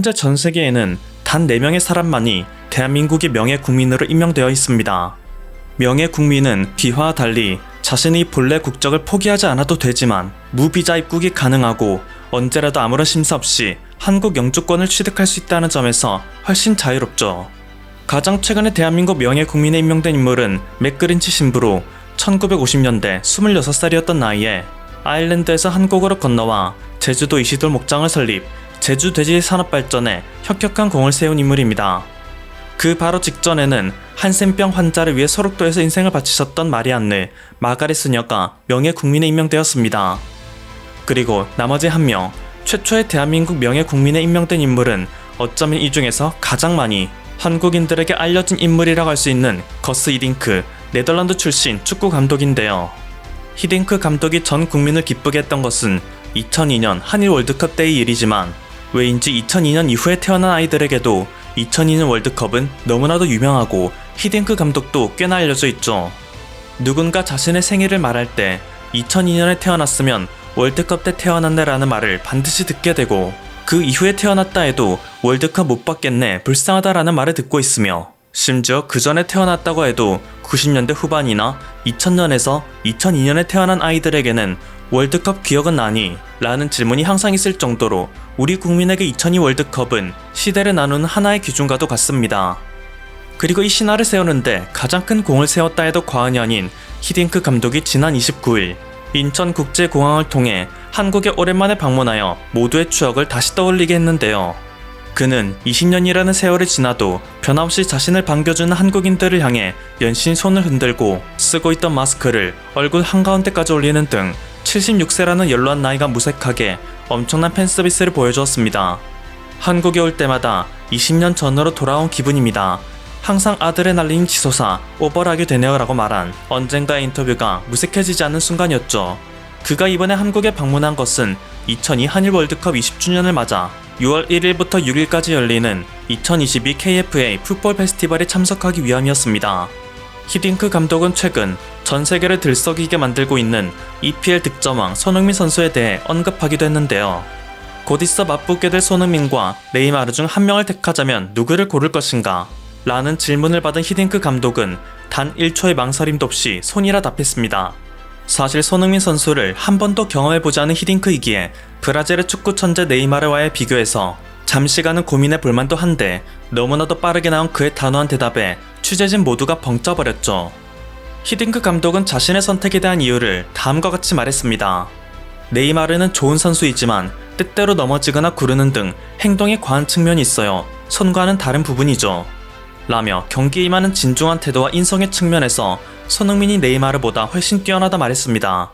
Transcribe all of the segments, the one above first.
현재 전 세계에는 단 4명의 사람만이 대한민국의 명예 국민으로 임명되어 있습니다. 명예 국민은 비화와 달리 자신의 본래 국적을 포기하지 않아도 되지만 무비자 입국이 가능하고 언제라도 아무런 심사 없이 한국 영주권을 취득할 수 있다는 점에서 훨씬 자유롭죠. 가장 최근에 대한민국 명예 국민에 임명된 인물은 맥그린치 신부로 1950년대 26살이었던 나이에 아일랜드에서 한국으로 건너와 제주도 이시돌 목장을 설립, 제주 돼지 산업 발전에 혁혁한 공을 세운 인물입니다. 그 바로 직전에는 한센병 환자를 위해 소록도에서 인생을 바치셨던 마리안느, 마가렛 수녀가 명예 국민에 임명되었습니다. 그리고 나머지 한 명, 최초의 대한민국 명예 국민에 임명된 인물은 어쩌면 이 중에서 가장 많이 한국인들에게 알려진 인물이라고 할 수 있는 거스 히딩크, 네덜란드 출신 축구 감독인데요. 히딩크 감독이 전 국민을 기쁘게 했던 것은 2002년 한일 월드컵 때의 일이지만 왜인지 2002년 이후에 태어난 아이들에게도 2002년 월드컵은 너무나도 유명하고 히딩크 감독도 꽤나 알려져 있죠. 누군가 자신의 생일을 말할 때 2002년에 태어났으면 월드컵 때 태어났네 라는 말을 반드시 듣게 되고 그 이후에 태어났다 해도 월드컵 못 봤겠네 불쌍하다 라는 말을 듣고 있으며 심지어 그 전에 태어났다고 해도 90년대 후반이나 2000년에서 2002년에 태어난 아이들에게는 월드컵 기억은 나니? 라는 질문이 항상 있을 정도로 우리 국민에게 2002 월드컵은 시대를 나누는 하나의 기준과도 같습니다. 그리고 이 신화를 세우는데 가장 큰 공을 세웠다 해도 과언이 아닌 히딩크 감독이 지난 29일 인천국제공항을 통해 한국에 오랜만에 방문하여 모두의 추억을 다시 떠올리게 했는데요. 그는 20년이라는 세월이 지나도 변함없이 자신을 반겨주는 한국인들을 향해 연신 손을 흔들고 쓰고 있던 마스크를 얼굴 한가운데까지 올리는 등 76세라는 연로한 나이가 무색하게 엄청난 팬서비스를 보여주었습니다. 한국에 올 때마다 20년 전으로 돌아온 기분입니다. 항상 아드레날린 치솟아 오버하게 되네요 라고 말한 언젠가의 인터뷰가 무색해지지 않는 순간이었죠. 그가 이번에 한국에 방문한 것은 2002 한일 월드컵 20주년을 맞아 6월 1일부터 6일까지 열리는 2022 KFA 풋볼 페스티벌에 참석하기 위함이었습니다. 히딩크 감독은 최근 전 세계를 들썩이게 만들고 있는 EPL 득점왕 손흥민 선수에 대해 언급하기도 했는데요. 곧 있어 맞붙게 될 손흥민과 네이마르 중 한 명을 택하자면 누구를 고를 것인가? 라는 질문을 받은 히딩크 감독은 단 1초의 망설임도 없이 손이라 답했습니다. 사실 손흥민 선수를 한 번도 경험해보지 않은 히딩크이기에 브라질의 축구 천재 네이마르와의 비교해서 잠시간은 고민해 볼만도 한데 너무나도 빠르게 나온 그의 단호한 대답에 취재진 모두가 벙 쪄버렸죠. 히딩크 감독은 자신의 선택에 대한 이유를 다음과 같이 말했습니다. 네이마르는 좋은 선수이지만 때때로 넘어지거나 구르는 등 행동에 과한 측면이 있어요. 손과는 다른 부분이죠. 라며 경기에 임하는 진중한 태도와 인성의 측면에서 손흥민이 네이마르보다 훨씬 뛰어나다 말했습니다.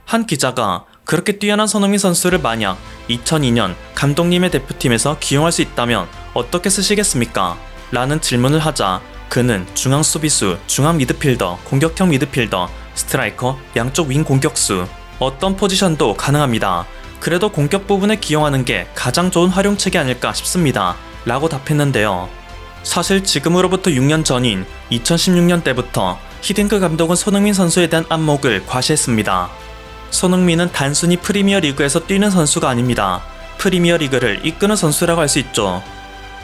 한 기자가 그렇게 뛰어난 손흥민 선수를 만약 2002년 감독님의 대표팀에서 기용할 수 있다면 어떻게 쓰시겠습니까? 라는 질문을 하자 그는 중앙 수비수, 중앙 미드필더, 공격형 미드필더, 스트라이커, 양쪽 윙 공격수 어떤 포지션도 가능합니다. 그래도 공격 부분에 기용하는 게 가장 좋은 활용책이 아닐까 싶습니다. 라고 답했는데요. 사실 지금으로부터 6년 전인 2016년 때부터 히딩크 감독은 손흥민 선수에 대한 안목을 과시했습니다. 손흥민은 단순히 프리미어 리그에서 뛰는 선수가 아닙니다. 프리미어 리그를 이끄는 선수라고 할 수 있죠.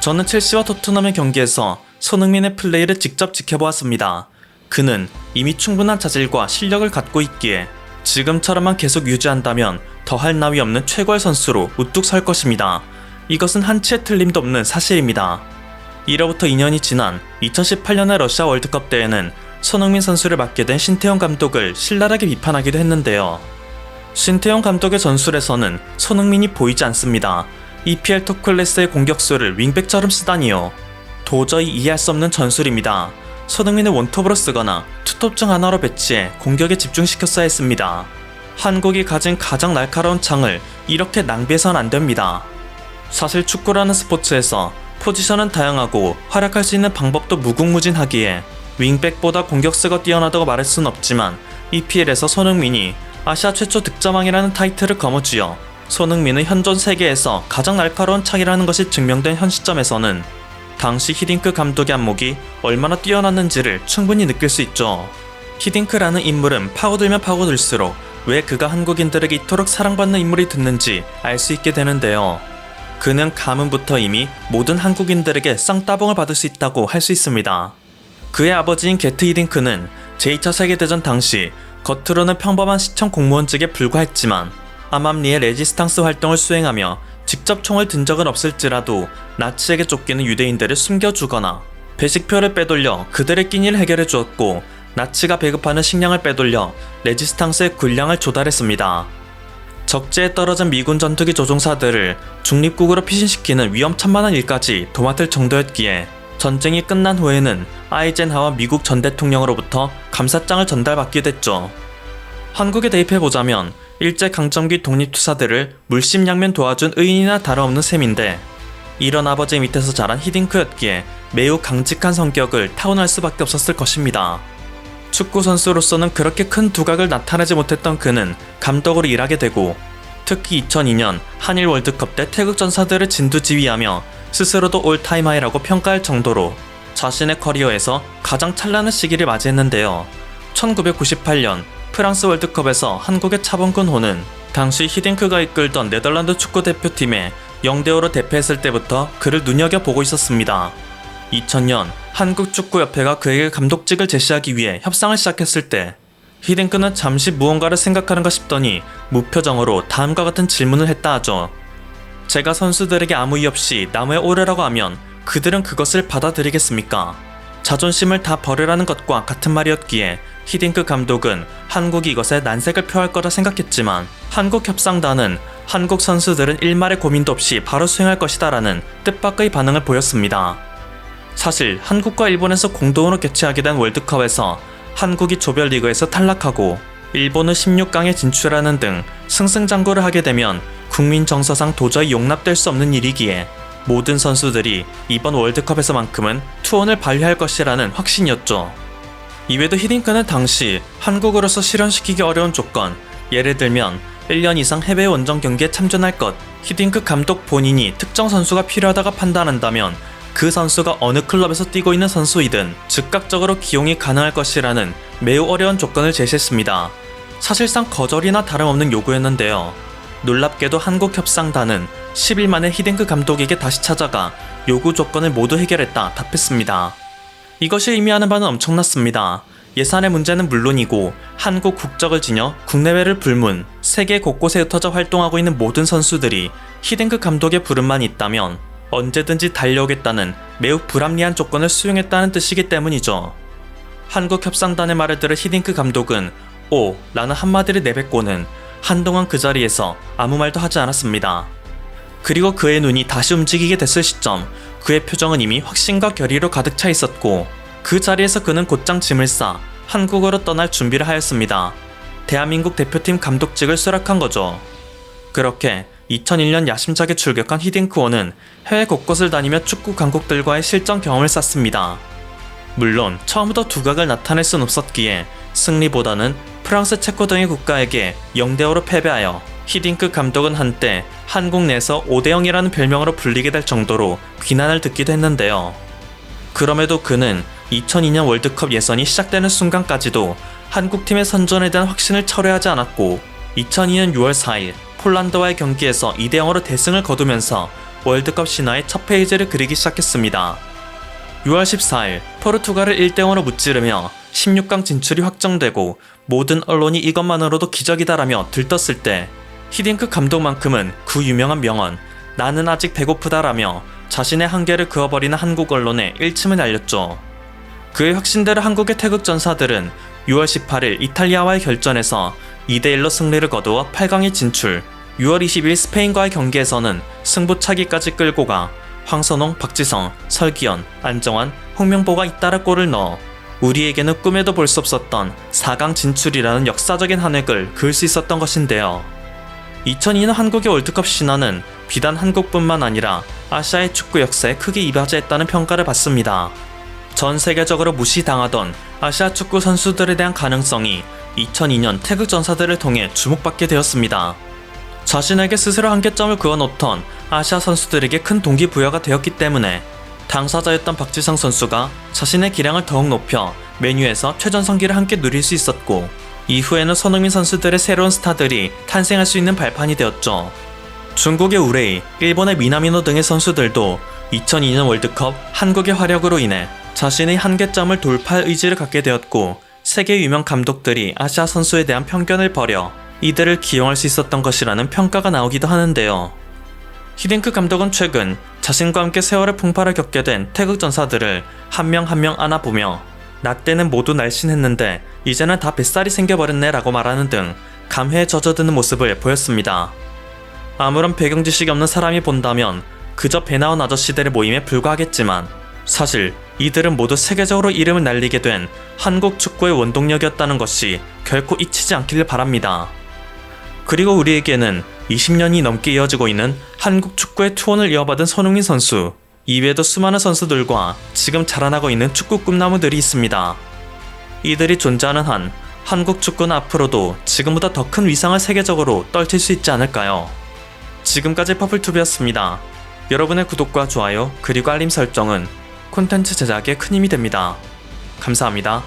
저는 첼시와 토트넘의 경기에서 손흥민의 플레이를 직접 지켜보았습니다. 그는 이미 충분한 자질과 실력을 갖고 있기에 지금처럼만 계속 유지한다면 더할 나위 없는 최고의 선수로 우뚝 설 것입니다. 이것은 한치의 틀림도 없는 사실입니다. 이로부터 2년이 지난 2018년의 러시아 월드컵 때에는 손흥민 선수를 맡게 된 신태용 감독을 신랄하게 비판하기도 했는데요. 신태용 감독의 전술에서는 손흥민이 보이지 않습니다. EPL 톱클래스의 공격수를 윙백처럼 쓰다니요. 도저히 이해할 수 없는 전술입니다. 손흥민을 원톱으로 쓰거나 투톱 중 하나로 배치해 공격에 집중시켰어야 했습니다. 한국이 가진 가장 날카로운 창을 이렇게 낭비해서는 안 됩니다. 사실 축구라는 스포츠에서 포지션은 다양하고 활약할 수 있는 방법도 무궁무진하기에 윙백보다 공격수가 뛰어나다고 말할 수는 없지만 EPL에서 손흥민이 아시아 최초 득점왕이라는 타이틀을 거머쥐어 손흥민은 현존 세계에서 가장 날카로운 창이라는 것이 증명된 현 시점에서는 당시 히딩크 감독의 안목이 얼마나 뛰어났는지를 충분히 느낄 수 있죠. 히딩크라는 인물은 파고들면 파고들수록 왜 그가 한국인들에게 이토록 사랑받는 인물이 됐는지 알 수 있게 되는데요. 그는 가문부터 이미 모든 한국인들에게 쌍따봉을 받을 수 있다고 할 수 있습니다. 그의 아버지인 게트 히딩크는 제2차 세계대전 당시 겉으로는 평범한 시청 공무원직에 불과했지만 암암리의 레지스탕스 활동을 수행하며 직접 총을 든 적은 없을지라도 나치에게 쫓기는 유대인들을 숨겨주거나 배식표를 빼돌려 그들의 끼니를 해결해 주었고, 나치가 배급하는 식량을 빼돌려 레지스탕스의 군량을 조달했습니다. 적재에 떨어진 미군 전투기 조종사들을 중립국으로 피신시키는 위험천만한 일까지 도맡을 정도였기에 전쟁이 끝난 후에는 아이젠하워 미국 전 대통령으로부터 감사장을 전달받기도 했죠. 한국에 대입해보자면 일제강점기 독립투사들을 물심양면 도와준 의인이나 다름없는 셈인데, 이런 아버지 밑에서 자란 히딩크였기에 매우 강직한 성격을 타고날 수밖에 없었을 것입니다. 축구 선수로서는 그렇게 큰 두각을 나타내지 못했던 그는 감독으로 일하게 되고, 특히 2002년 한일 월드컵 때 태극 전사들을 진두지휘하며 스스로도 올타임하이라고 평가할 정도로 자신의 커리어에서 가장 찬란한 시기를 맞이했는데요. 1998년 프랑스 월드컵에서 한국의 차범근호는 당시 히딩크가 이끌던 네덜란드 축구대표팀에 0대5로 대패했을 때부터 그를 눈여겨보고 있었습니다. 2000년 한국축구협회가 그에게 감독직을 제시하기 위해 협상을 시작했을 때 히딩크는 잠시 무언가를 생각하는가 싶더니 무표정으로 다음과 같은 질문을 했다 하죠. 제가 선수들에게 아무 이유 없이 나무에 오르라고 하면 그들은 그것을 받아들이겠습니까? 자존심을 다 버리라는 것과 같은 말이었기에 히딩크 감독은 한국이 이것에 난색을 표할 거라 생각했지만, 한국협상단은 한국 선수들은 일말의 고민도 없이 바로 수행할 것이다 라는 뜻밖의 반응을 보였습니다. 사실 한국과 일본에서 공동으로 개최하게 된 월드컵에서 한국이 조별리그에서 탈락하고 일본은 16강에 진출하는 등 승승장구를 하게 되면 국민 정서상 도저히 용납될 수 없는 일이기에 모든 선수들이 이번 월드컵에서만큼은 투혼을 발휘할 것이라는 확신이었죠. 이외에도 히딩크는 당시 한국으로서 실현시키기 어려운 조건, 예를 들면 1년 이상 해외 원정 경기에 참전할 것, 히딩크 감독 본인이 특정 선수가 필요하다가 판단한다면 그 선수가 어느 클럽에서 뛰고 있는 선수이든 즉각적으로 기용이 가능할 것이라는 매우 어려운 조건을 제시했습니다. 사실상 거절이나 다름없는 요구였는데요. 놀랍게도 한국협상단은 10일 만에 히딩크 감독에게 다시 찾아가 요구 조건을 모두 해결했다 답했습니다. 이것이 의미하는 바는 엄청났습니다. 예산의 문제는 물론이고 한국 국적을 지녀 국내외를 불문, 세계 곳곳에 흩어져 활동하고 있는 모든 선수들이 히딩크 감독의 부름만 있다면 언제든지 달려오겠다는 매우 불합리한 조건을 수용했다는 뜻이기 때문이죠. 한국협상단의 말을 들은 히딩크 감독은 오! 라는 한마디를 내뱉고는 한동안 그 자리에서 아무 말도 하지 않았습니다. 그리고 그의 눈이 다시 움직이게 됐을 시점, 그의 표정은 이미 확신과 결의로 가득 차 있었고, 그 자리에서 그는 곧장 짐을 싸 한국으로 떠날 준비를 하였습니다. 대한민국 대표팀 감독직을 수락한 거죠. 그렇게 2001년 야심차게 출격한 히딩크호는 해외 곳곳을 다니며 축구 강국들과의 실전 경험을 쌓습니다. 물론 처음부터 두각을 나타낼 순 없었기에 승리보다는 프랑스, 체코 등의 국가에게 0대5로 패배하여 히딩크 감독은 한때 한국 내에서 5대0이라는 별명으로 불리게 될 정도로 비난을 듣기도 했는데요. 그럼에도 그는 2002년 월드컵 예선이 시작되는 순간까지도 한국팀의 선전에 대한 확신을 철회하지 않았고, 2002년 6월 4일 폴란드와의 경기에서 2대0으로 대승을 거두면서 월드컵 신화의 첫 페이지를 그리기 시작했습니다. 6월 14일 포르투갈을 1대0으로 무찌르며 16강 진출이 확정되고 모든 언론이 이것만으로도 기적이다라며 들떴을 때 히딩크 감독만큼은 그 유명한 명언 "나는 아직 배고프다라며 자신의 한계를 그어버리는 한국 언론에 일침을 날렸죠. 그의 확신대로 한국의 태극 전사들은 6월 18일 이탈리아와의 결전에서 2대1로 승리를 거두어 8강에 진출, 6월 20일 스페인과의 경기에서는 승부차기까지 끌고 가 황선홍, 박지성, 설기현, 안정환, 홍명보가 잇따라 골을 넣어 우리에게는 꿈에도 볼 수 없었던 4강 진출이라는 역사적인 한 획을 그을 수 있었던 것인데요. 2002년 한국의 월드컵 신화는 비단 한국뿐만 아니라 아시아의 축구 역사에 크게 이바지했다는 평가를 받습니다. 전 세계적으로 무시당하던 아시아 축구 선수들에 대한 가능성이 2002년 태극 전사들을 통해 주목받게 되었습니다. 자신에게 스스로 한계점을 그어놓던 아시아 선수들에게 큰 동기부여가 되었기 때문에 당사자였던 박지성 선수가 자신의 기량을 더욱 높여 메뉴에서 최전성기를 함께 누릴 수 있었고, 이후에는 손흥민 선수들의 새로운 스타들이 탄생할 수 있는 발판이 되었죠. 중국의 우레이, 일본의 미나미노 등의 선수들도 2002년 월드컵 한국의 활약으로 인해 자신의 한계점을 돌파할 의지를 갖게 되었고, 세계 유명 감독들이 아시아 선수에 대한 편견을 버려 이들을 기용할 수 있었던 것이라는 평가가 나오기도 하는데요. 히딩크 감독은 최근 자신과 함께 세월의 풍파를 겪게 된 태극 전사들을 한 명 한 명 안아보며 나 때는 모두 날씬했는데 이제는 다 뱃살이 생겨버렸네 라고 말하는 등 감회에 젖어드는 모습을 보였습니다. 아무런 배경 지식이 없는 사람이 본다면 그저 배 나온 아저씨들의 모임에 불과하겠지만, 사실 이들은 모두 세계적으로 이름을 날리게 된 한국 축구의 원동력이었다는 것이 결코 잊히지 않기를 바랍니다. 그리고 우리에게는 20년이 넘게 이어지고 있는 한국 축구의 투혼을 이어받은 손흥민 선수 이외에도 수많은 선수들과 지금 자라나고 있는 축구 꿈나무들이 있습니다. 이들이 존재하는 한 한국 축구는 앞으로도 지금보다 더 큰 위상을 세계적으로 떨칠 수 있지 않을까요? 지금까지 퍼플투비였습니다. 여러분의 구독과 좋아요 그리고 알림 설정은 콘텐츠 제작에 큰 힘이 됩니다. 감사합니다.